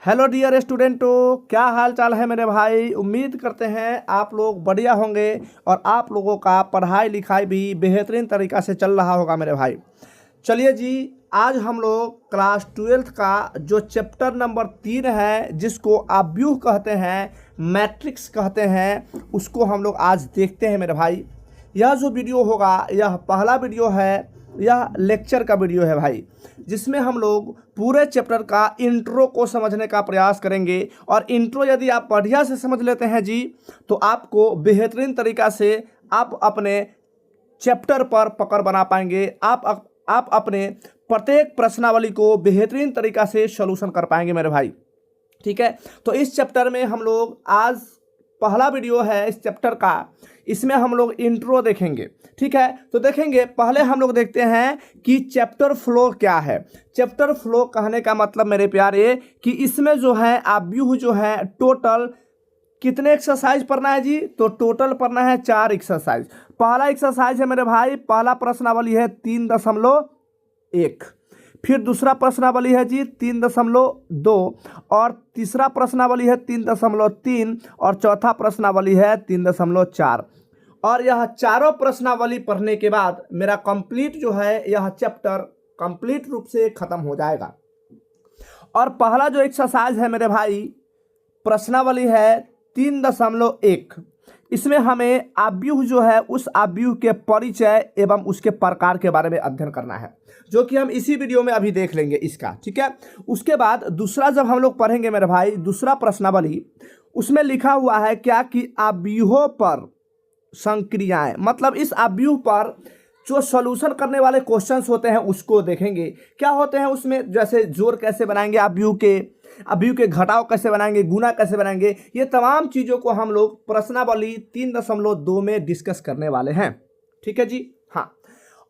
Hello dear स्टूडेंटों, क्या हाल चाल है मेरे भाई। उम्मीद करते हैं आप लोग बढ़िया होंगे और आप लोगों का पढ़ाई लिखाई भी बेहतरीन तरीक़ा से चल रहा होगा मेरे भाई। चलिए जी, आज हम लोग क्लास 12th का जो चैप्टर नंबर 3 है, जिसको आप व्यूह कहते हैं, मैट्रिक्स कहते हैं, उसको हम लोग आज देखते हैं मेरे भाई। यह जो वीडियो होगा यह पहला वीडियो है, यह लेक्चर का वीडियो है भाई, जिसमें हम लोग पूरे चैप्टर का इंट्रो को समझने का प्रयास करेंगे। और इंट्रो यदि आप बढ़िया से समझ लेते हैं जी, तो आपको बेहतरीन तरीक़ा से आप अपने चैप्टर पर पकड़ बना पाएंगे। आप अपने प्रत्येक प्रश्नावली को बेहतरीन तरीक़ा से सॉल्यूशन कर पाएंगे मेरे भाई। ठीक है, तो इस चैप्टर में हम लोग आज पहला वीडियो है इस चैप्टर का, इसमें हम लोग इंट्रो देखेंगे। ठीक है, तो देखेंगे, पहले हम लोग देखते हैं कि चैप्टर फ्लो क्या है। चैप्टर फ्लो कहने का मतलब मेरे प्यारे कि इसमें जो है आप व्यूह जो है टोटल कितने एक्सरसाइज पढ़ना है जी, तो टोटल पढ़ना है 4 एक्सरसाइज। पहला एक्सरसाइज है मेरे भाई, पहला प्रश्नावली है 3.1, फिर दूसरा प्रश्नावली है जी 3.2, और तीसरा प्रश्नावली है 3.3, और चौथा प्रश्नावली है 3.4। और यह चारों प्रश्नावली पढ़ने के बाद मेरा कंप्लीट जो है यह चैप्टर कंप्लीट रूप से खत्म हो जाएगा। और पहला जो एक्सरसाइज है मेरे भाई, प्रश्नावली है 3.1, इसमें हमें आव्यूह जो है उस आव्यूह के परिचय एवं उसके प्रकार के बारे में अध्ययन करना है, जो कि हम इसी वीडियो में अभी देख लेंगे इसका। ठीक है, उसके बाद दूसरा जब हम लोग पढ़ेंगे मेरे भाई, दूसरा प्रश्नावली, उसमें लिखा हुआ है क्या कि आव्यूहों पर संक्रियाएं, मतलब इस आव्यूह पर जो सॉल्यूशन करने वाले क्वेश्चंस होते हैं उसको देखेंगे। क्या होते हैं उसमें, जैसे जोड़ कैसे बनाएंगे आव्यूह के घटाव कैसे बनाएंगे, गुना कैसे बनाएंगे, ये तमाम चीज़ों को हम लोग प्रश्नावली 3.2 में डिस्कस करने वाले हैं। ठीक है जी, हाँ।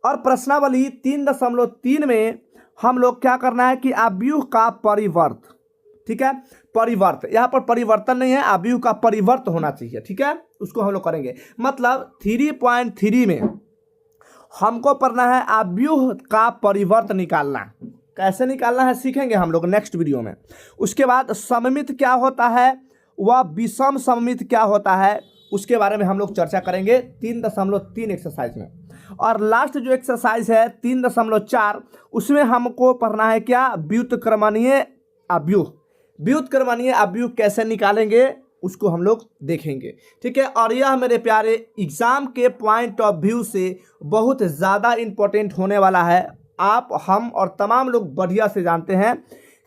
और प्रश्नावली 3.3 में हम लोग क्या करना है कि आव्यूह का परिवर्त, ठीक है, परिवर्त, यहाँ पर परिवर्तन नहीं है, आव्यूह का परिवर्त होना चाहिए। ठीक है, उसको हम लोग करेंगे। मतलब 3.3 में हमको पढ़ना है आव्यूह का परिवर्त निकालना। कैसे निकालना है सीखेंगे हम लोग नेक्स्ट वीडियो में। उसके बाद सममित क्या होता है, वह विषम सममित क्या होता है, उसके बारे में हम लोग चर्चा करेंगे 3.3 एक्सरसाइज में। और लास्ट जो एक्सरसाइज है 3.4, उसमें हमको पढ़ना है क्या, व्युत्क्रमणीय आव्यूह। व्युत्क्रमणीय आव्यूह कैसे निकालेंगे उसको हम लोग देखेंगे। ठीक है, और यह मेरे प्यारे एग्जाम के पॉइंट ऑफ व्यू से बहुत ज़्यादा इम्पोर्टेंट होने वाला है। आप, हम और तमाम लोग बढ़िया से जानते हैं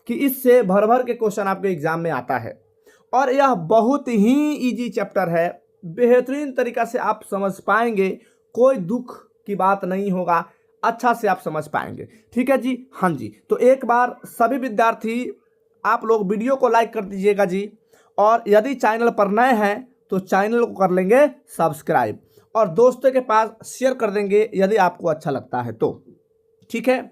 कि इससे भर भर के क्वेश्चन आपके एग्जाम में आता है। और यह बहुत ही इजी चैप्टर है, बेहतरीन तरीक़ा से आप समझ पाएंगे, कोई दुख की बात नहीं होगा, अच्छा से आप समझ पाएंगे। ठीक है जी, हाँ जी। तो एक बार सभी विद्यार्थी आप लोग वीडियो को लाइक कर दीजिएगा जी, और यदि चैनल पर नए हैं तो चैनल को कर लेंगे सब्सक्राइब, और दोस्तों के पास शेयर कर देंगे यदि आपको अच्छा लगता है तो। ठीक है,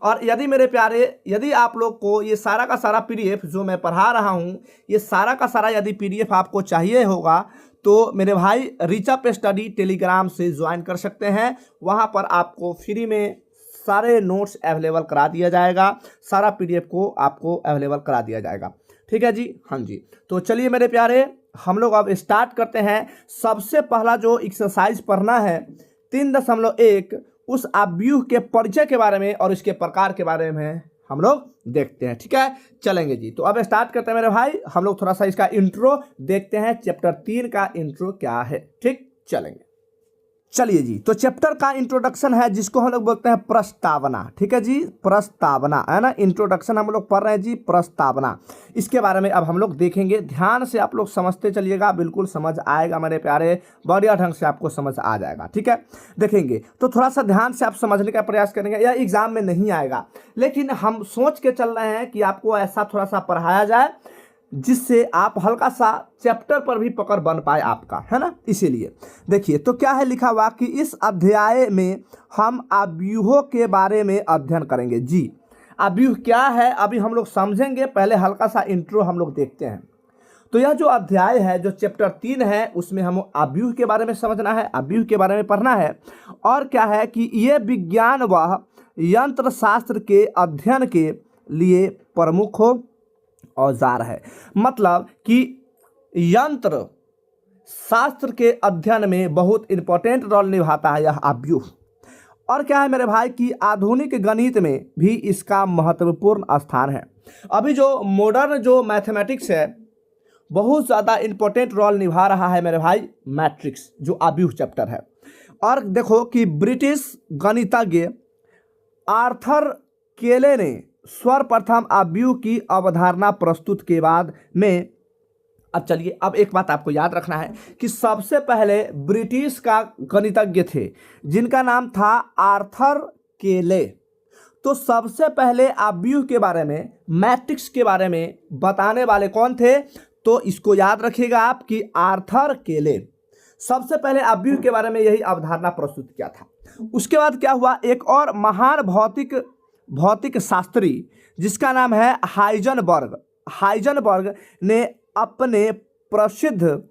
और यदि मेरे प्यारे, यदि आप लोग को ये सारा का सारा पीडीएफ जो मैं पढ़ा रहा हूँ, ये सारा का सारा यदि पीडीएफ आपको चाहिए होगा तो मेरे भाई रिचअप स्टडी टेलीग्राम से ज्वाइन कर सकते हैं। वहाँ पर आपको फ्री में सारे नोट्स अवेलेबल करा दिया जाएगा, सारा पीडीएफ को आपको अवेलेबल करा दिया जाएगा। ठीक है जी, हाँ जी। तो चलिए मेरे प्यारे, हम लोग अब स्टार्ट करते हैं। सबसे पहला जो एक्सरसाइज पढ़ना है 3.1, उस आव्यूह के परिचय के बारे में और इसके प्रकार के बारे में हम लोग देखते हैं। ठीक है, चलेंगे जी। तो अब स्टार्ट करते हैं मेरे भाई, हम लोग थोड़ा सा इसका इंट्रो देखते हैं, चैप्टर 3 का इंट्रो क्या है। ठीक, चलेंगे, चलिए जी। तो चैप्टर का इंट्रोडक्शन है, जिसको हम लोग बोलते हैं प्रस्तावना। ठीक है जी, प्रस्तावना है ना, इंट्रोडक्शन हम लोग पढ़ रहे हैं जी, प्रस्तावना। इसके बारे में अब हम लोग देखेंगे, ध्यान से आप लोग समझते चलिएगा, बिल्कुल समझ आएगा मेरे प्यारे, बढ़िया ढंग से आपको समझ आ जाएगा। ठीक है, देखेंगे तो थोड़ा सा ध्यान से आप समझने का प्रयास करेंगे। यह एग्जाम में नहीं आएगा, लेकिन हम सोच के चल रहे हैं कि आपको ऐसा थोड़ा सा पढ़ाया जाए जिससे आप हल्का सा चैप्टर पर भी पकड़ बन पाए आपका, है ना। इसीलिए देखिए, तो क्या है लिखा हुआ कि इस अध्याय में हम आव्यूहों के बारे में अध्ययन करेंगे जी। आव्यूह क्या है अभी हम लोग समझेंगे, पहले हल्का सा इंट्रो हम लोग देखते हैं। तो यह जो अध्याय है, जो चैप्टर 3 है, उसमें हम आव्यूह के बारे में समझना है, आव्यूह के बारे में पढ़ना है। और क्या है कि ये विज्ञान व यंत्र शास्त्र के अध्ययन के लिए प्रमुख हो औजार है। मतलब कि यंत्र शास्त्र के अध्ययन में बहुत इंपॉर्टेंट रोल निभाता है यह अव्यूह। और क्या है मेरे भाई कि आधुनिक गणित में भी इसका महत्वपूर्ण स्थान है। अभी जो मॉडर्न जो मैथमेटिक्स है बहुत ज़्यादा इंपॉर्टेंट रोल निभा रहा है मेरे भाई मैट्रिक्स, जो अव्यूह चैप्टर है। और देखो कि ब्रिटिश गणितज्ञ आर्थर केले ने सर्वप्रथम अव्यूह की अवधारणा प्रस्तुत के बाद में, अब चलिए अब एक बात आपको याद रखना है कि सबसे पहले ब्रिटिश का गणितज्ञ थे जिनका नाम था आर्थर केले। तो सबसे पहले अव्यूह के बारे में, मैट्रिक्स के बारे में बताने वाले कौन थे? तो इसको याद रखिएगा आप कि आर्थर केले सबसे पहले अव्यूह के बारे में यही अवधारणा प्रस्तुत किया था। उसके बाद क्या हुआ, एक और महान भौतिक शास्त्री जिसका नाम है हाइजेनबर्ग ने अपने प्रसिद्ध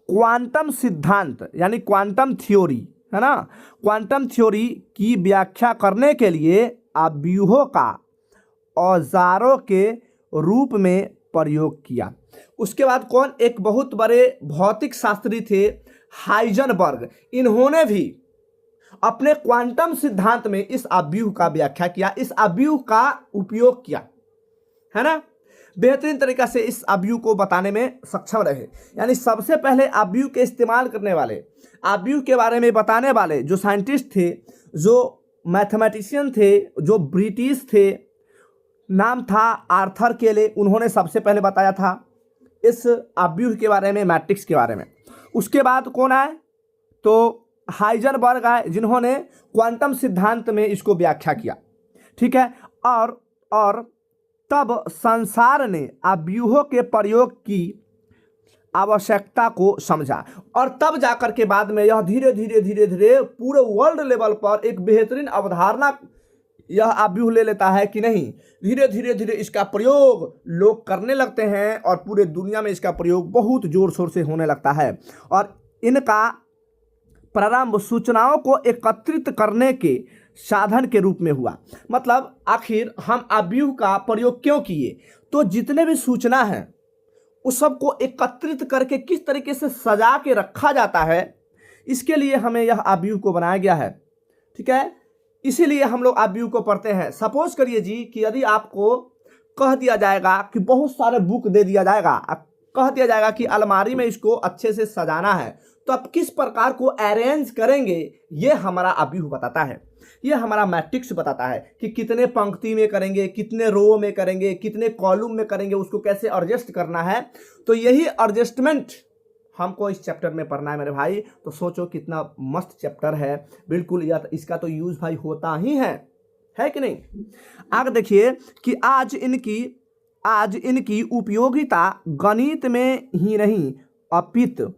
क्वांटम सिद्धांत यानी क्वांटम थ्योरी, है ना, क्वांटम थ्योरी की व्याख्या करने के लिए अव्यूहों का औजारों के रूप में प्रयोग किया। उसके बाद कौन, एक बहुत बड़े भौतिक शास्त्री थे हाइजेनबर्ग। इन्होंने भी अपने क्वांटम सिद्धांत में इस अव्यूह का व्याख्या किया, इस अव्यूह का उपयोग किया, है ना, बेहतरीन तरीका से इस अव्यूह को बताने में सक्षम रहे। यानी सबसे पहले अव्यूह के इस्तेमाल करने वाले, अव्यूह के बारे में बताने वाले जो साइंटिस्ट थे, जो मैथमेटिशियन थे, जो ब्रिटिश थे, नाम था आर्थर केले। उन्होंने सबसे पहले बताया था इस अव्यूह के बारे में, मैट्रिक्स के बारे में। उसके बाद कौन आए? तो हाइजेनबर्ग आए जिन्होंने क्वांटम सिद्धांत में इसको व्याख्या किया, ठीक है। और तब संसार ने अव्यूहों के प्रयोग की आवश्यकता को समझा और तब जाकर के बाद में यह धीरे धीरे पूरे वर्ल्ड लेवल पर एक बेहतरीन अवधारणा यह अव्यूह ले लेता है कि नहीं। धीरे धीरे इसका प्रयोग लोग करने लगते हैं और पूरे दुनिया में इसका प्रयोग बहुत जोर शोर से होने लगता है। और इनका प्रारंभ सूचनाओं को एकत्रित करने के साधन के रूप में हुआ। मतलब आखिर हम अव्यूह का प्रयोग क्यों किए? तो जितने भी सूचना हैं उस सबको एकत्रित करके किस तरीके से सजा के रखा जाता है, इसके लिए हमें यह अव्यूह को बनाया गया है, ठीक है। इसीलिए हम लोग अव्यूह को पढ़ते हैं। सपोज करिए जी कि यदि आपको कह दिया जाएगा कि बहुत सारे बुक दे दिया जाएगा, कह दिया जाएगा कि अलमारी में इसको अच्छे से सजाना है, तो आप किस प्रकार को अरेंज करेंगे, ये हमारा अव्यूह बताता है, ये हमारा मैट्रिक्स बताता है कि कितने पंक्ति में करेंगे, कितने रो में करेंगे, कितने कॉलम में करेंगे, उसको कैसे एडजस्ट करना है। तो यही एडजस्टमेंट हमको इस चैप्टर में पढ़ना है मेरे भाई। तो सोचो कितना मस्त चैप्टर है, बिल्कुल यार इसका तो यूज भाई होता ही है कि नहीं। आगे देखिए कि आज इनकी उपयोगिता गणित में ही नहीं अपितु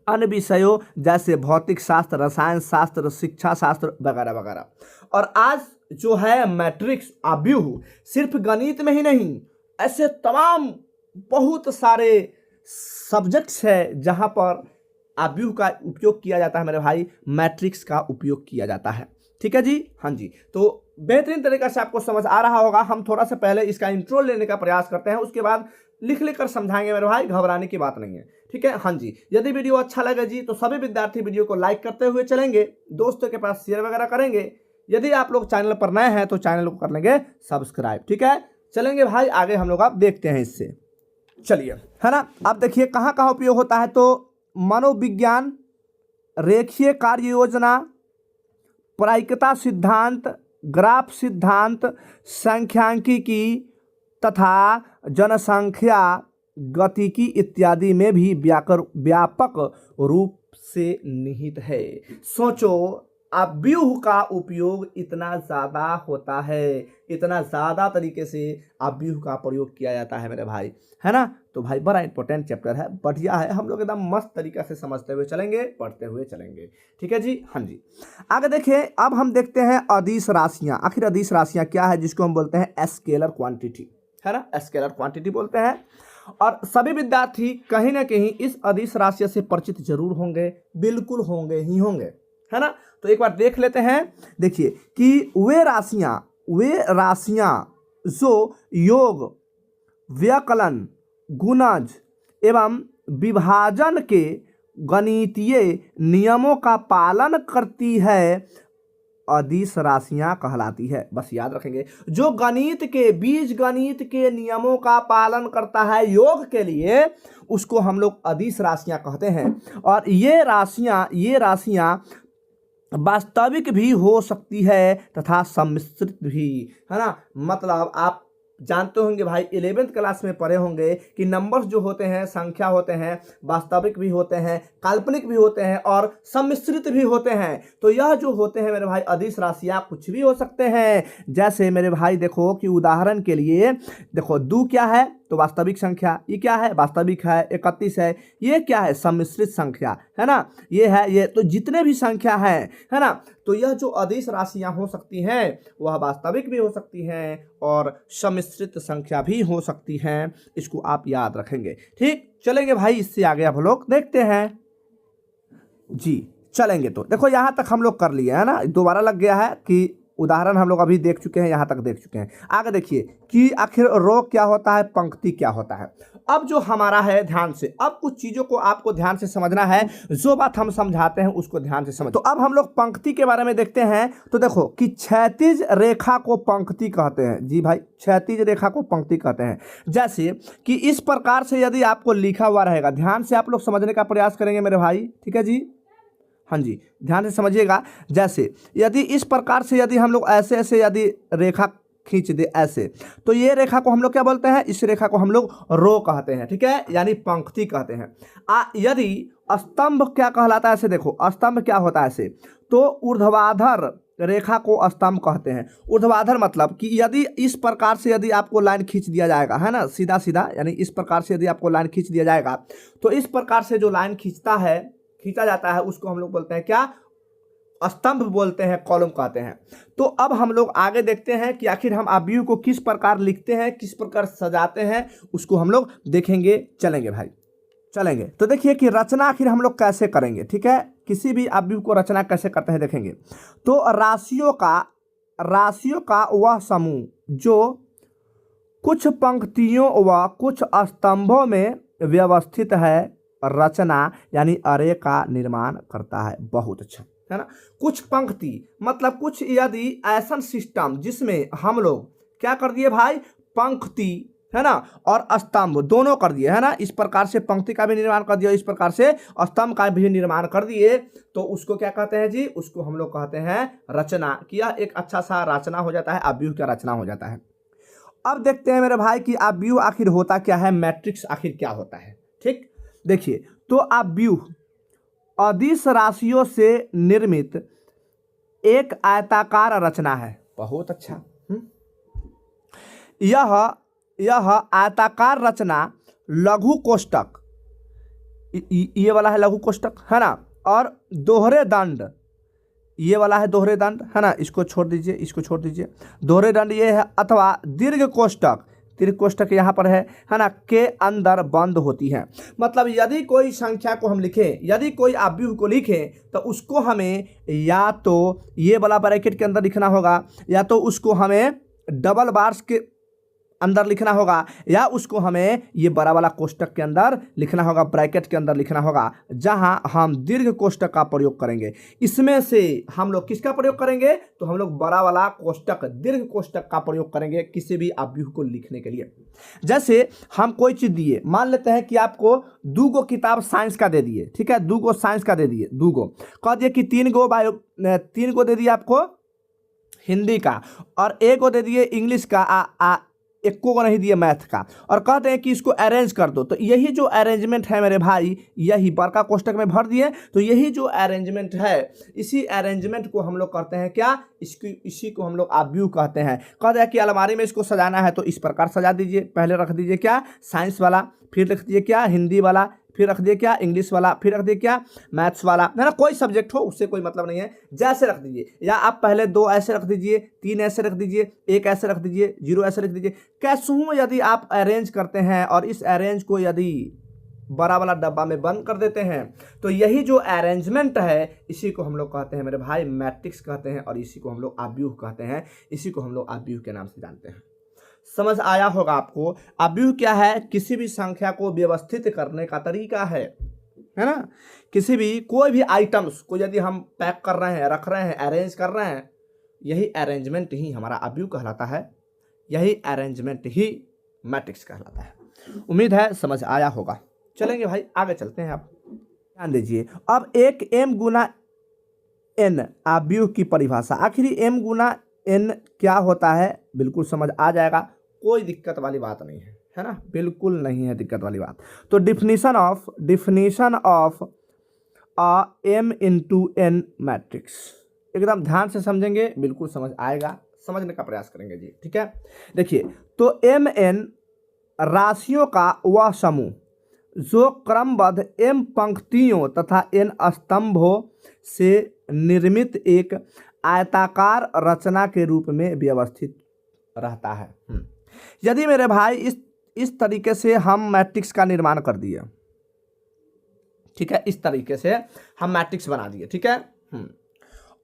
अन्य विषयों जैसे भौतिक शास्त्र, रसायन शास्त्र, शिक्षा शास्त्र वगैरह वगैरह। और आज जो है मैट्रिक्स अव्यूह सिर्फ गणित में ही नहीं, ऐसे तमाम बहुत सारे सब्जेक्ट्स है जहां पर अव्यूह का उपयोग किया जाता है मेरे भाई, मैट्रिक्स का उपयोग किया जाता है, ठीक है जी। हाँ जी, तो बेहतरीन तरीके से आपको समझ आ रहा होगा। हम थोड़ा सा पहले इसका इंट्रो लेने का प्रयास करते हैं, उसके बाद लिख कर समझाएंगे मेरे भाई, घबराने की बात नहीं है, ठीक है। हाँ जी, यदि वीडियो अच्छा लगे जी तो सभी विद्यार्थी वीडियो को लाइक करते हुए चलेंगे, दोस्तों के पास शेयर वगैरह करेंगे। यदि आप लोग चैनल पर नए हैं तो चैनल को कर लेंगे सब्सक्राइब, ठीक है। चलेंगे भाई आगे हम लोग आप देखते हैं इससे, चलिए, है ना। अब देखिए कहाँ कहाँ उपयोग होता है, तो मनोविज्ञान, रेखीय कार्य योजना, प्रायिकता सिद्धांत, ग्राफ सिद्धांत, सांख्यिकी तथा जनसंख्या गतिकी इत्यादि में भी व्यापक रूप से निहित है। सोचो अव्यूह का उपयोग इतना ज़्यादा होता है, इतना ज़्यादा तरीके से अव्यूह का प्रयोग किया जाता है मेरे भाई, है ना। तो भाई बड़ा इंपॉर्टेंट चैप्टर है, बढ़िया है, हम लोग एकदम मस्त तरीके से समझते हुए चलेंगे, पढ़ते हुए चलेंगे, ठीक है जी। हाँ जी, आगे देखिए अब हम देखते हैं अदिश राशियाँ। आखिर अदिश राशियाँ क्या है, जिसको हम बोलते हैं स्केलर क्वांटिटी, है ना, स्केलर क्वांटिटी बोलते हैं। और सभी विद्यार्थी कहीं ना कहीं इस अदिश राशियों से परिचित जरूर होंगे, बिल्कुल होंगे ही होंगे, है ना। तो एक बार देख लेते हैं। देखिए कि वे राशियां जो योग व्यकलन, गुणज एवं विभाजन के गणितीय नियमों का पालन करती है, अदिश राशियां कहलाती है। बस याद रखेंगे, जो गणित के बीज गणित के नियमों का पालन करता है योग के लिए, उसको हम लोग अदिश राशियां कहते हैं। और ये राशियां वास्तविक भी हो सकती है तथा सम्मिश्रित भी, है ना। मतलब आप जानते होंगे भाई, 11th क्लास में पढ़े होंगे कि नंबर्स जो होते हैं, संख्या होते हैं, वास्तविक भी होते हैं, काल्पनिक भी होते हैं और सम्मिश्रित भी होते हैं। तो यह जो होते हैं मेरे भाई अदिश राशियां कुछ भी हो सकते हैं। जैसे मेरे भाई देखो कि उदाहरण के लिए देखो, 2 क्या है तो वास्तविक संख्या, ये क्या है वास्तविक है, 31 है, ये क्या है सम्मिश्रित संख्या, है ना, ये है ये। तो जितने भी संख्या है ना, तो यह जो अदिश राशियां हो सकती हैं वह वास्तविक भी हो सकती हैं और सम्मिश्रित संख्या भी हो सकती हैं। इसको आप याद रखेंगे। ठीक, चलेंगे भाई, इससे आगे आप लोग देखते हैं जी। चलेंगे तो देखो, यहाँ तक हम लोग कर लिए है ना, दोबारा लग गया है कि उदाहरण हम लोग अभी देख चुके हैं, यहाँ तक देख चुके हैं। आगे देखिए कि आखिर रो क्या होता है, पंक्ति क्या होता है। अब जो हमारा है, ध्यान से अब कुछ चीज़ों को आपको ध्यान से समझना है, जो बात हम समझाते हैं उसको ध्यान से समझ। तो अब हम लोग पंक्ति के बारे में देखते हैं। तो देखो कि क्षैतिज रेखा को पंक्ति कहते हैं। जी भाई, क्षैतिज रेखा को पंक्ति कहते हैं। जैसे कि इस प्रकार से यदि आपको लिखा हुआ रहेगा, ध्यान से आप लोग समझने का प्रयास करेंगे मेरे भाई, ठीक है जी, हाँ जी, ध्यान से समझिएगा। जैसे यदि इस प्रकार से यदि हम लोग ऐसे ऐसे यदि रेखा खींच दे ऐसे, तो ये रेखा को हम लोग क्या बोलते हैं, इस रेखा को हम लोग रो कहते हैं, ठीक है, यानी पंक्ति कहते हैं। यदि स्तंभ क्या कहलाता है, ऐसे देखो स्तंभ क्या होता है ऐसे, तो ऊर्ध्वाधर रेखा को स्तंभ कहते हैं। ऊर्ध्वाधर मतलब कि यदि इस प्रकार से यदि आपको लाइन खींच दिया जाएगा, है ना, सीधा सीधा, यानी इस प्रकार से यदि आपको लाइन खींच दिया जाएगा, तो इस प्रकार से जो लाइन खींचा जाता है उसको हम लोग बोलते हैं क्या, स्तंभ बोलते हैं, कॉलम कहते हैं। तो अब हम लोग आगे देखते हैं कि आखिर हम अवयव को किस प्रकार लिखते हैं, किस प्रकार सजाते हैं, उसको हम लोग देखेंगे। चलेंगे भाई, चलेंगे। तो देखिए कि रचना आखिर हम लोग कैसे करेंगे, ठीक है, किसी भी अवयव को रचना कैसे करते हैं देखेंगे। तो राशियों का वह समूह जो कुछ पंक्तियों व कुछ स्तंभों में व्यवस्थित है, रचना यानी अरे का निर्माण करता है। बहुत अच्छा, है ना। कुछ पंक्ति मतलब कुछ यदि ऐसा सिस्टम जिसमें हम लोग क्या कर दिए भाई, पंक्ति, है ना, और स्तंभ दोनों कर दिए, है ना। इस प्रकार से पंक्ति का भी निर्माण कर दिया, इस प्रकार से स्तंभ का भी निर्माण कर दिए, तो उसको क्या कहते हैं जी, उसको हम लोग कहते हैं रचना। किया एक अच्छा सा रचना हो जाता है, अवयव का रचना हो जाता है। अब देखते हैं मेरे भाई कि अवयव आखिर होता क्या है, मैट्रिक्स आखिर क्या होता है। ठीक, देखिए तो अवयव अदिश राशियों से निर्मित एक आयताकार रचना है। बहुत अच्छा। यह आयताकार रचना लघु कोष्टक, ये वाला है लघु कोष्टक, है ना, और दोहरे दंड, ये वाला है दोहरे दंड, है ना, इसको छोड़ दीजिए, इसको छोड़ दीजिए, दोहरे दंड ये है, अथवा दीर्घ कोष्टक, दीर्घ कोष्टक यहाँ पर है ना, के अंदर बंद होती है। मतलब यदि कोई संख्या को हम लिखें, यदि कोई अवयव को लिखें, तो उसको हमें या तो ये वाला ब्रैकेट के अंदर लिखना होगा, या तो उसको हमें डबल बार्स के अंदर लिखना होगा, या उसको हमें ये बड़ा वाला कोष्टक के अंदर लिखना होगा, ब्रैकेट के अंदर लिखना होगा, जहां हम दीर्घ कोष्टक का प्रयोग करेंगे। इसमें से हम लोग किसका प्रयोग करेंगे, तो हम लोग बड़ा वाला कोष्टक, दीर्घ कोष्टक का प्रयोग करेंगे किसी भी अवयव को लिखने के लिए। जैसे हम कोई चीज़ दिए, मान लेते हैं कि आपको 2 गो किताब साइंस का दे दिए, ठीक है, 2 गो साइंस का दे दिए, 2 गो कह दिए कि 3 गो दे दिए आपको हिंदी का, और 1 गो दे दिए इंग्लिश का, 1 को नहीं दिए मैथ का, और कहते हैं कि इसको अरेंज कर दो। तो यही जो अरेंजमेंट है मेरे भाई, यही बड़का कोष्टक में भर दिए, तो यही जो अरेंजमेंट है, इसी अरेंजमेंट को हम लोग करते हैं क्या, इसी को हम लोग अवयव कहते हैं। कहते हैं कि अलमारी में इसको सजाना है तो इस प्रकार सजा दीजिए, पहले रख दीजिए क्या साइंस वाला, फिर रख दीजिए क्या हिंदी वाला, फिर रख दिए क्या इंग्लिश वाला, फिर रख दिए क्या मैथ्स वाला, है ना, कोई सब्जेक्ट हो उससे कोई मतलब नहीं है, जैसे रख दीजिए। या आप पहले 2 ऐसे रख दीजिए, 3 ऐसे रख दीजिए, 1 ऐसे रख दीजिए, 0 ऐसे रख दीजिए। कैसूँ यदि आप अरेंज करते हैं और इस अरेंज को यदि बड़ा वाला डब्बा में बंद कर देते हैं, तो यही जो अरेंजमेंट है, इसी को हम लोग कहते हैं मेरे भाई मैट्रिक्स कहते हैं, और इसी को हम लोग अवयव कहते हैं, इसी को हम लोग अवयव के नाम से जानते हैं। समझ आया होगा आपको। अव्यूह क्या है? किसी भी संख्या को व्यवस्थित करने का तरीका है ना। किसी भी कोई भी आइटम्स को यदि हम पैक कर रहे हैं, रख रहे हैं, अरेंज कर रहे हैं, यही अरेंजमेंट ही हमारा अव्यूह कहलाता है, यही अरेंजमेंट ही मैट्रिक्स कहलाता है। उम्मीद है समझ आया होगा। चलेंगे भाई आगे चलते हैं। आप ध्यान दीजिए, अब एक m गुना n अव्यूह की परिभाषा। आखिर m गुना n क्या होता है बिल्कुल समझ आ जाएगा, कोई दिक्कत वाली बात नहीं है ना, बिल्कुल नहीं है दिक्कत वाली बात। तो definition of a m into n matrix एकदम ध्यान से समझेंगे, बिल्कुल समझ आएगा, समझने का प्रयास करेंगे जी। ठीक है, देखिए तो mn राशियों का वह समूह जो क्रमबद्ध m पंक्तियों तथा n स्तंभों से निर्मित एक आयताकार रचना के रूप में व्यवस्थित रहता है। यदि मेरे भाई इस तरीके से हम मैट्रिक्स का निर्माण कर दिए, ठीक है, इस तरीके से हम मैट्रिक्स बना दिए, ठीक है।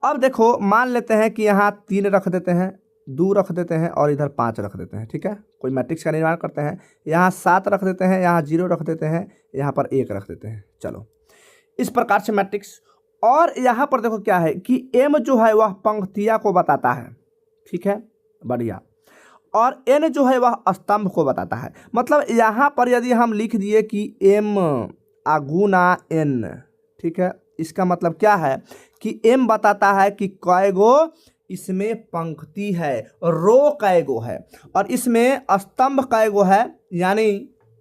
अब देखो मान लेते हैं कि यहाँ 3 रख देते हैं, 2 रख देते हैं और इधर 5 रख देते हैं, ठीक है। कोई मैट्रिक्स का निर्माण करते हैं, यहाँ 7 रख देते हैं, यहाँ 0 रख देते हैं, यहाँ पर 1 रख देते हैं। चलो इस प्रकार से मैट्रिक्स। और यहाँ पर देखो क्या है कि m जो है वह पंक्तियाँ को बताता है, ठीक है, बढ़िया। और n जो है वह स्तंभ को बताता है। मतलब यहाँ पर यदि हम लिख दिए कि m गुना n, ठीक है, इसका मतलब क्या है कि m बताता है कि कै गो इसमें पंक्ति है, रो कै गो है, और इसमें स्तंभ कै गो है, यानी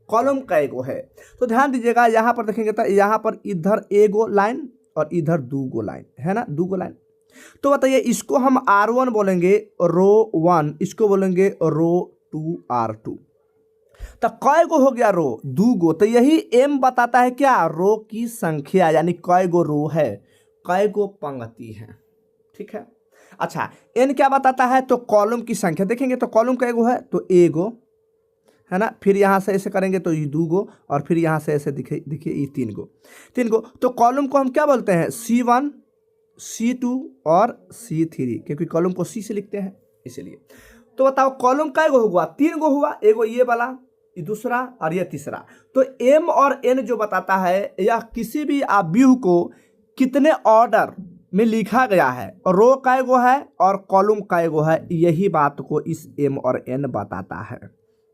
कॉलम कै गो है। तो ध्यान दीजिएगा, यहाँ पर देखेंगे तो यहाँ पर इधर एगो लाइन और इधर 2 गो लाइन है ना, 2 गो लाइन। तो बताइए इसको हम R1 बोलेंगे रो 1, इसको बोलेंगे रो 2 R2। तो कै गो हो गया रो? 2 गो। तो यही m बताता है क्या? रो की संख्या, यानी कै गो रो है, कै गो पंक्ति है, ठीक है। अच्छा n क्या बताता है? तो कॉलम की संख्या। देखेंगे तो कॉलम कै गो है? तो एगो है ना, फिर यहाँ से ऐसे करेंगे तो ये 2 गो, और फिर यहाँ से ऐसे देखिए ये 3 गो। तो कॉलम को हम क्या बोलते हैं? C1, C2 और C3, क्योंकि कॉलम को C से लिखते हैं इसलिए। तो बताओ कॉलम कै गो हुआ? 3 गो हुआ, एगो ये वाला, ये दूसरा और ये तीसरा। तो m और n जो बताता है यह किसी भी अव्यूह को कितने ऑर्डर में लिखा गया है, रो कै गो है और कॉलम कै गो है, यही बात को इस m और n बताता है,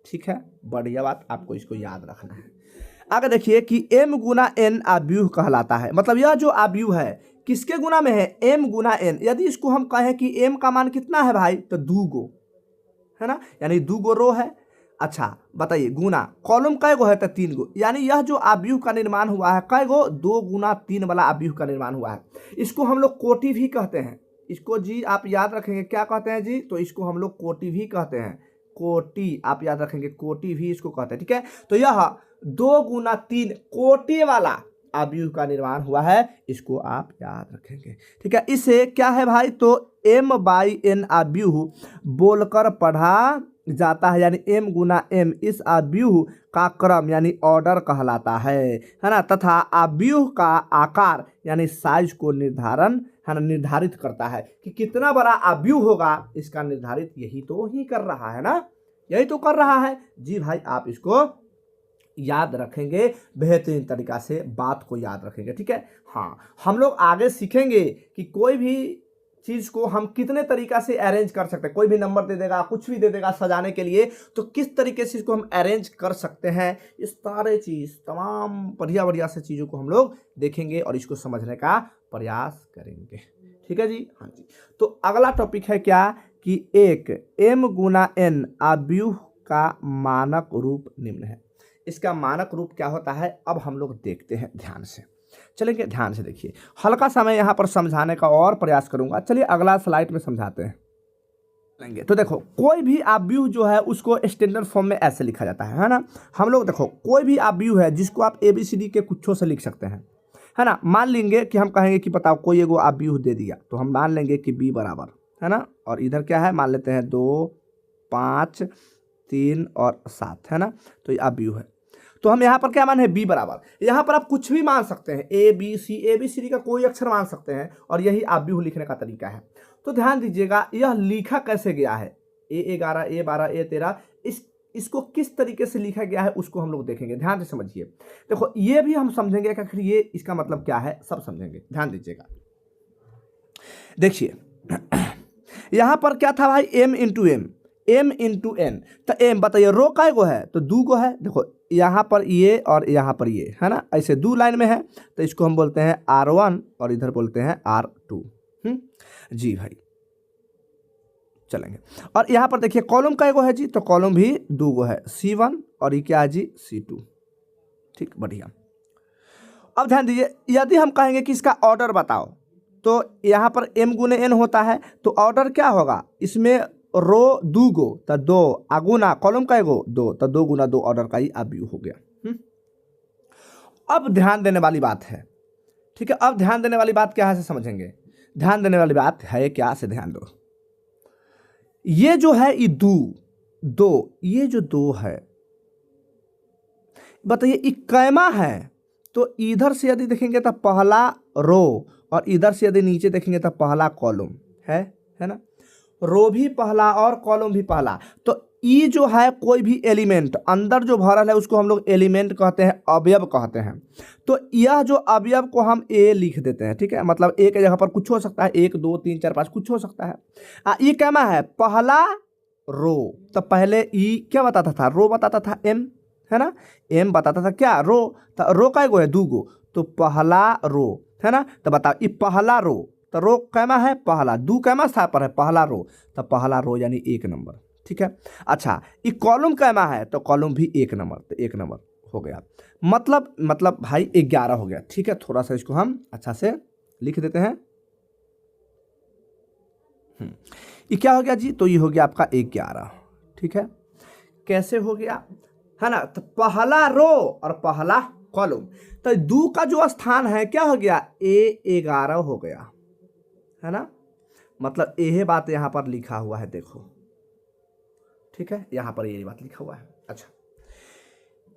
ठीक है। बढ़िया बात, आपको इसको याद रखना है। आगे देखिए कि m गुना n अव्यूह कहलाता है। मतलब यह जो अव्यूह है किसके गुना में है? m गुना n। यदि इसको हम कहें कि m का मान कितना है भाई? तो 2 गो है ना, यानी 2 गो रो है। अच्छा बताइए गुना कॉलम कै गो है? तो 3 गो। यानी यह जो अव्यूह का निर्माण हुआ है कै गो? 2 गुना 3 वाला अव्यूह का निर्माण हुआ है। इसको हम लोग कोटि भी कहते हैं। इसको जी आप याद रखेंगे, क्या कहते हैं जी? तो इसको हम लोग कोटि भी कहते हैं, कोटि आप याद रखेंगे, कोटि भी इसको कहते हैं, ठीक है। तो यह 2 गुना 3 कोटि वाला अव्यूह का निर्माण हुआ है, इसको आप याद रखेंगे, ठीक है। इसे क्या है भाई? तो m/n अव्यूह बोलकर पढ़ा जाता है, यानी m गुना m इस अव्यूह का क्रम यानी ऑर्डर कहलाता है ना। तथा अव्यूह का आकार यानी साइज को निर्धारित करता है कि कितना बड़ा अव्यूह होगा, इसका निर्धारित यही तो ही कर रहा है ना, यही तो कर रहा है जी भाई। आप इसको याद रखेंगे, बेहतरीन तरीका से बात को याद रखेंगे, ठीक है। हाँ, हम लोग आगे सीखेंगे कि कोई भी चीज को हम कितने तरीका से अरेंज कर सकते हैं। कोई भी नंबर दे देगा, कुछ भी दे देगा सजाने के लिए, तो किस तरीके से इसको हम अरेंज कर सकते हैं, इस सारे चीज तमाम बढ़िया से चीजों को हम लोग देखेंगे और इसको समझने का प्रयास करेंगे, ठीक है जी। हाँ जी, तो अगला टॉपिक है क्या कि एक m गुना n अव्यूह का मानक रूप निम्न है। इसका मानक रूप क्या होता है अब हम लोग देखते हैं, ध्यान से चलेंगे, ध्यान से देखिए। हल्का सा मैं यहाँ पर समझाने का और प्रयास करूंगा। चलिए अगला स्लाइड में समझाते हैं। तो देखो कोई भी अव्यूह जो है उसको स्टैंडर्ड फॉर्म में ऐसे लिखा जाता है ना। हम लोग देखो कोई भी अव्यूह है जिसको आप ABCD के कुछों से लिख सकते हैं, है ना। मान लेंगे कि हम कहेंगे कि बताओ कोई एगो अव्यूह दे दिया, तो हम मान लेंगे कि b बराबर है ना, और इधर क्या है मान लेते हैं 2, 5, 3 और 7 है ना। तो ये अव्यूह है, तो हम यहाँ पर क्या मान है b बराबर। यहाँ पर आप कुछ भी मान सकते हैं, ABCD का कोई अक्षर मान सकते हैं, और यही अव्यूह लिखने का तरीका है। तो ध्यान दीजिएगा यह लिखा कैसे गया है, A11, A12, A13 इसको किस तरीके से लिखा गया है उसको हम लोग देखेंगे, ध्यान से समझिए। देखो ये भी हम समझेंगे कि आखिर ये इसका मतलब क्या है, सब समझेंगे, ध्यान दीजिएगा। देखिए यहां पर क्या था भाई, m इंटू n, तो m बताइए रो काय गो है, तो 2 गो है। देखो यहाँ पर ये और यहाँ पर ये है ना, ऐसे 2 लाइन में है, तो इसको हम बोलते हैं R1 और इधर बोलते हैं R2। जी भाई चलेंगे। और यहाँ पर देखिए कॉलम काय गो है जी, तो कॉलम भी 2 गो है, C1 और ये क्या है जी, C2। ठीक, बढ़िया। अब ध्यान दीजिए, यदि हम कहेंगे कि इसका ऑर्डर बताओ, तो यहाँ पर m गुने n होता है, तो ऑर्डर क्या होगा, इसमें रो 2 गो तो 2 आगुना कॉलम का गो 2, तो 2 गुना 2 ऑर्डर का ही अब यू हो गया। अब ध्यान देने वाली बात है, ठीक है, अब ध्यान देने वाली बात क्या है से समझेंगे। ध्यान देने वाली बात है क्या से ध्यान दो, ये जो है ये 2 ये जो 2 है, बताइए ये कैमा है, तो इधर से यदि देखेंगे तो पहला रो और इधर से यदि नीचे देखेंगे तो पहला कॉलम है ना, रो भी पहला और कॉलम भी पहला। तो ई जो है कोई भी एलिमेंट अंदर जो भरल है उसको हम लोग एलिमेंट कहते हैं, अवयव कहते हैं। तो यह जो अवयव को हम ए लिख देते हैं, ठीक है, मतलब ए के जगह पर कुछ हो सकता है, 1 2 3 4 5 कुछ हो सकता है। ई कैमा है, पहला रो, तो पहले ई क्या बताता था, रो बताता था, एम है ना, एम बताता था क्या, रो, तो रो का गो है 2 गो, तो पहला रो है ना, तो बताओ ये पहला रो, तो रो कैमा है पहला, 2 कैमा स्थान पर है, पहला रो, तो पहला रो यानी 1 नंबर, ठीक है। अच्छा ये कॉलम कैमा है, तो कॉलम भी 1 नंबर, तो 1 नंबर हो गया, मतलब भाई 11 हो गया, ठीक है। थोड़ा सा इसको हम अच्छा से लिख देते हैं। ये क्या हो गया जी, तो ये हो गया आपका 11, ठीक है। कैसे हो गया है ना, तो पहला रो और पहला कॉलम, तो 2 का जो स्थान है क्या हो गया, A11 हो गया, है ना, मतलब यह बात यहां पर लिखा हुआ है, देखो ठीक है, यहां पर ये बात लिखा हुआ है। अच्छा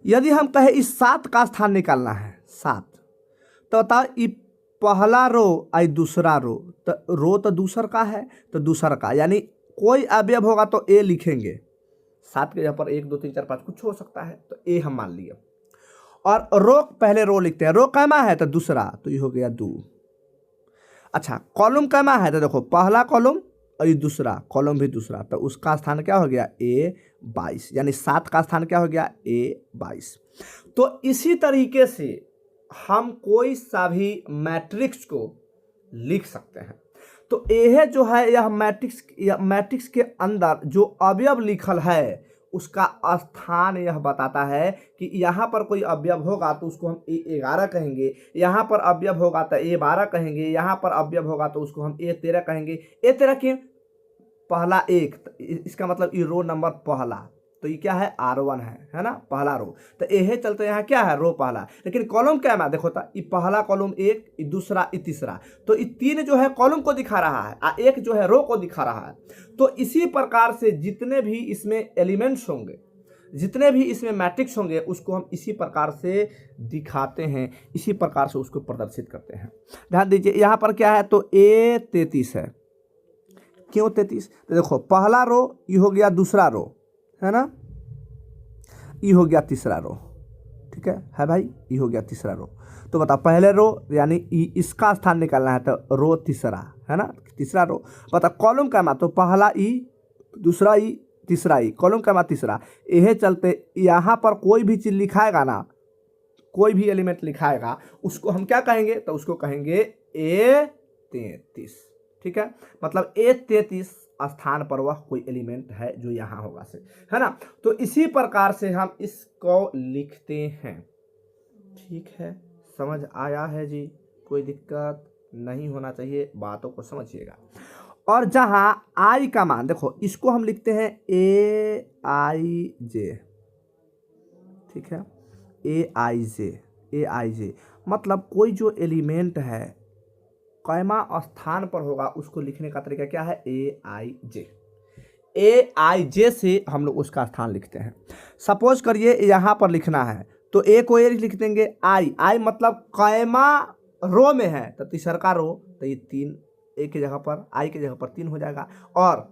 यदि हम कहे इस 7 का स्थान निकालना है, 7, तो बताओ ये पहला रो आई दूसरा रो, तो रो तो दूसर का है, तो दूसर का यानी कोई अवयव होगा तो ए लिखेंगे, 7 के जगह पर 1 2 3 4 5 कुछ हो सकता है, तो ए हम मान लिए। और रो पहले रो लिखते हैं, रो कैमा है तो दूसरा, तो ये हो गया 2। अच्छा कॉलम कैमा है, तो देखो पहला कॉलम और ये दूसरा कॉलम भी दूसरा, तो उसका स्थान क्या हो गया, A22, यानी 7 का स्थान क्या हो गया, A22। तो इसी तरीके से हम कोई सा भी मैट्रिक्स को लिख सकते हैं। तो यह जो है यह मैट्रिक्स के अंदर जो अवयव लिखल है उसका स्थान यह बताता है कि यहाँ पर कोई अवयव होगा तो उसको हम A11 कहेंगे, यहाँ पर अवयव होगा तो A12 कहेंगे, यहाँ पर अवयव होगा तो उसको हम A13 कहेंगे। A13 के पहला 1, इसका मतलब ये रो नंबर पहला, तो ये क्या है, R1 है ना, पहला रो, तो यह चलते यहाँ क्या है, रो पहला। लेकिन कॉलम क्या है, देखो तो ये पहला कॉलम 1, ये दूसरा, ये तीसरा, तो ये 3 जो है कॉलम को दिखा रहा है, 1 जो है रो को दिखा रहा है। तो इसी प्रकार से जितने भी इसमें एलिमेंट्स होंगे, जितने भी इसमें मैट्रिक्स होंगे, उसको हम इसी प्रकार से दिखाते हैं, इसी प्रकार से उसको प्रदर्शित करते हैं। ध्यान दीजिए यहाँ पर क्या है, तो A33 है, क्यों 33, तो देखो पहला रो ये हो गया, दूसरा रो है ना, ये हो गया तीसरा रो, ठीक है भाई, ये हो गया तीसरा रो। तो बताओ पहले रो यानी इसका स्थान निकालना है, तो रो तीसरा है ना, तीसरा रो। बताओ कॉलम का मा, तो पहला ई, दूसरा ई, तीसरा ई, कॉलम का मा तीसरा। यह चलते यहाँ पर कोई भी चीज लिखाएगा ना, कोई भी एलिमेंट लिखाएगा उसको हम क्या कहेंगे, तो उसको कहेंगे A33, ठीक है, मतलब A33 स्थान पर वह कोई एलिमेंट है जो यहाँ होगा से, है ना। तो इसी प्रकार से हम इसको लिखते हैं, ठीक है, समझ आया है जी, कोई दिक्कत नहीं होना चाहिए, बातों को समझिएगा। और जहाँ आई का मान देखो, इसको हम लिखते हैं AIJ, ठीक है, AIJ मतलब कोई जो एलिमेंट है कैमा स्थान पर होगा उसको लिखने का तरीका क्या है, AIJ से हम लोग उसका स्थान लिखते हैं। सपोज करिए यहाँ पर लिखना है, तो A को A लिख देंगे, आई मतलब कैमा रो में है, तो तीसरा का रो, तो ये 3, A की जगह पर, आई की जगह पर 3 हो जाएगा। और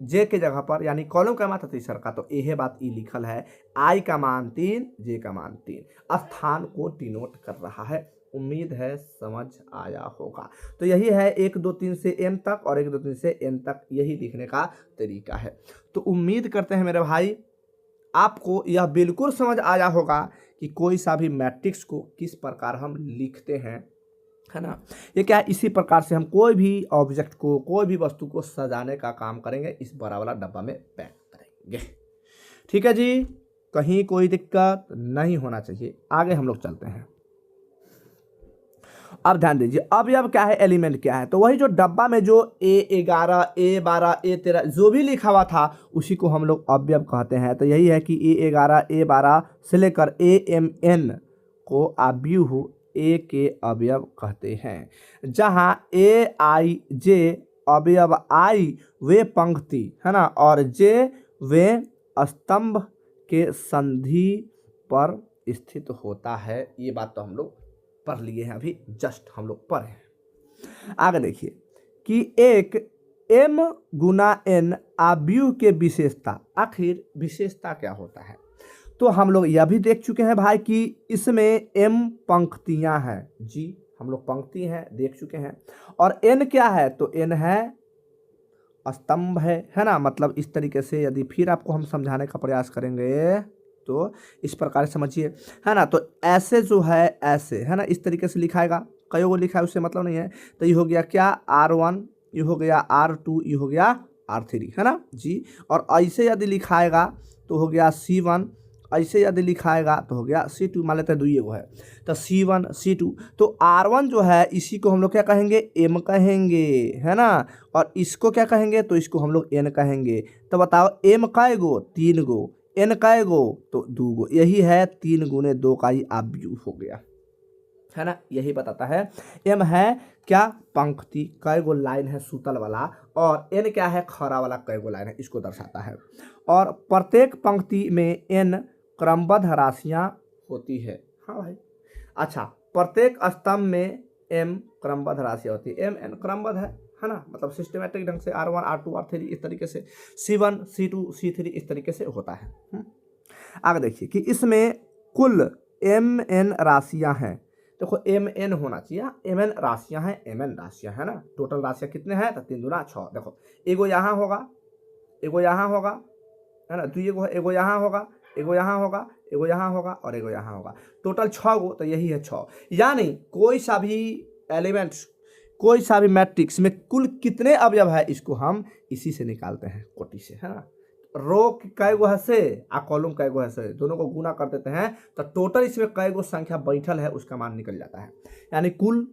जे के जगह पर यानी कॉलम का मान था तीसर का, तो यह बात ई लिखल है आई का मान 3 जे का मान 3 स्थान को डिनोट कर रहा है। उम्मीद है समझ आया होगा। तो यही है 1 2 3 से m तक और 1 2 3 से n तक, यही लिखने का तरीका है। तो उम्मीद करते हैं मेरे भाई आपको यह बिल्कुल समझ आया होगा कि कोई सा भी मैट्रिक्स को किस प्रकार हम लिखते हैं, है ना। ये क्या है, इसी प्रकार से हम कोई भी ऑब्जेक्ट को, कोई भी वस्तु को सजाने का काम करेंगे, इस बड़ा वाला डब्बा में पैक करेंगे। ठीक है जी, कहीं कोई दिक्कत नहीं होना चाहिए। आगे हम लोग चलते हैं। अब ध्यान दीजिए, अब क्या है, एलिमेंट क्या है, तो वही जो डब्बा में जो A11 A12 A13 जो भी लिखा हुआ था उसी को हम लोग अवयव कहते हैं। तो यही है कि A11 A12 से लेकर AMN को अवयव A के अवयव कहते हैं। जहाँ AIJ अवयव I वे पंक्ति, है ना, और J वे स्तंभ के संधि पर स्थित होता है। ये बात तो हम लोग पढ़ लिए हैं, अभी जस्ट हम लोग पढ़े हैं। आगे देखिए कि एक m गुना n अवयव के विशेषता, आखिर विशेषता क्या होता है, तो हम लोग यह भी देख चुके हैं भाई कि इसमें m पंक्तियां हैं जी, हम लोग पंक्ति हैं देख चुके हैं। और n क्या है, तो n है स्तंभ है ना। मतलब इस तरीके से यदि फिर आपको हम समझाने का प्रयास करेंगे तो इस प्रकार समझिए, है ना। तो ऐसे जो है, ऐसे, है ना, इस तरीके से लिखाएगा। कई को लिखा है उससे मतलब नहीं है। तो ये हो गया क्या, R1, ये हो गया R2, ये हो गया R3, है ना जी। और ऐसे यदि लिखाएगा तो हो गया C1, ऐसे यदि लिखाएगा तो हो गया C2। मान लेते हैं 2 वो है, तो C1 C2। तो R1 जो है इसी को हम लोग क्या कहेंगे, M कहेंगे, है ना। और इसको क्या कहेंगे, तो इसको हम लोग N कहेंगे। तो बताओ M कै गो, 3 गो, n कै गो, तो 2 गो। यही है 3 गुने 2 का ही अवयव हो गया, है ना। यही बताता है। m है क्या, पंक्ति, कै गो लाइन है सूतल वाला, और n क्या है, खड़ा वाला कै गो लाइन है, इसको दर्शाता है। और प्रत्येक पंक्ति में n क्रमबद्ध राशियां होती है। हाँ भाई, अच्छा, प्रत्येक स्तंभ में m क्रमबद्ध राशियां होती है। m n क्रमबद्ध है ना, मतलब सिस्टमेटिक ढंग से R1 R2 R3 इस तरीके से, C1 C2 C3 इस तरीके से होता है। आगे देखिए कि इसमें कुल mn राशियां हैं। देखो mn होना चाहिए, mn राशियां हैं, mn राशियां, है ना। टोटल राशियां कितने हैं, तो 3 दूना 6। देखो एगो यहाँ होगा, एगो यहाँ होगा, है ना, 2 एगो यहाँ होगा, एगो यहाँ होगा, एगो यहाँ होगा और एगो यहाँ होगा। टोटल 6 गो, तो यही है 6। यानी कोई सा भी एलिमेंट्स, कोई सा भी मैट्रिक्स में कुल कितने अवयव है, इसको हम इसी से निकालते हैं, कोटि से, है ना। रो कै गो है से आ कॉलम कै गो है से, दोनों को गुना कर देते हैं तो टोटल इसमें कै गो संख्या बैठल है उसका मान निकल जाता है, यानी कुल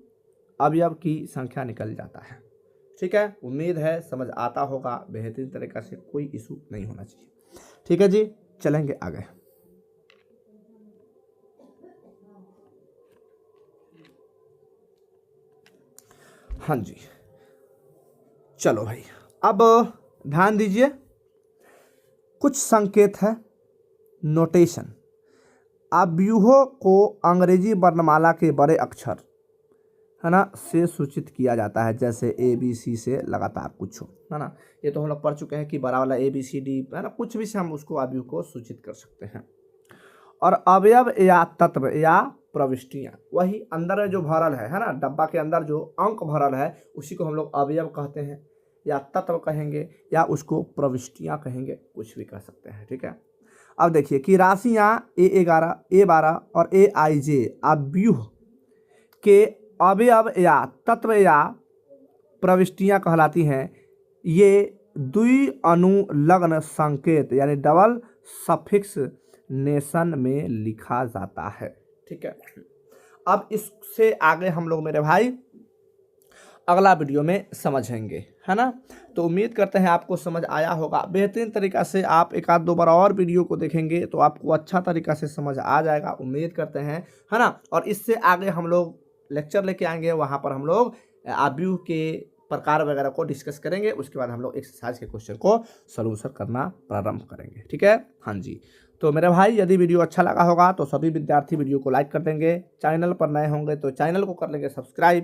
अवयव की संख्या निकल जाता है। ठीक है, उम्मीद है समझ आता होगा बेहतरीन तरीका से, कोई इशू नहीं होना चाहिए। ठीक है जी, चलेंगे आगे। हाँ जी, चलो भाई, अब ध्यान दीजिए, कुछ संकेत है, नोटेशन। अवयवों को अंग्रेजी वर्णमाला के बड़े अक्षर, है ना, से सूचित किया जाता है, जैसे ABC से लगातार कुछ हो, है ना। ये तो हम लोग पढ़ चुके हैं कि बड़ा वाला ABCD, है ना, कुछ भी से हम उसको अवयव को सूचित कर सकते हैं। और अवयव या तत्व या प्रविष्टियां, वही अंदर में जो भरल है ना, डब्बा के अंदर जो अंक भरल है उसी को हम लोग अवयव कहते हैं, या तत्व कहेंगे, या उसको प्रविष्टियां कहेंगे, कुछ भी कह सकते हैं। ठीक है, अब देखिए कि राशियां A11 A12 और AIJ अवयव के अवयव या तत्व या प्रविष्टियां कहलाती हैं। ये द्विअनुलग्न संकेत यानी डबल सफिक्स नेशन में लिखा जाता है। ठीक है, अब इससे आगे हम लोग मेरे भाई अगला वीडियो में समझेंगे, है ना। तो उम्मीद करते हैं आपको समझ आया होगा। बेहतरीन तरीका से आप 1-2 बार और वीडियो को देखेंगे तो आपको अच्छा तरीका से समझ आ जाएगा, उम्मीद करते हैं, है ना। और इससे आगे हम लोग लेक्चर लेके आएंगे, वहाँ पर हम लोग अवयव के प्रकार वगैरह को डिस्कस करेंगे। उसके बाद हम लोग एक्सरसाइज के क्वेश्चन को सॉल्यूशन करना प्रारंभ करेंगे। ठीक है, हाँ जी। तो मेरे भाई यदि वीडियो अच्छा लगा होगा तो सभी विद्यार्थी वीडियो को लाइक कर देंगे, चैनल पर नए होंगे तो चैनल को कर लेंगे सब्सक्राइब,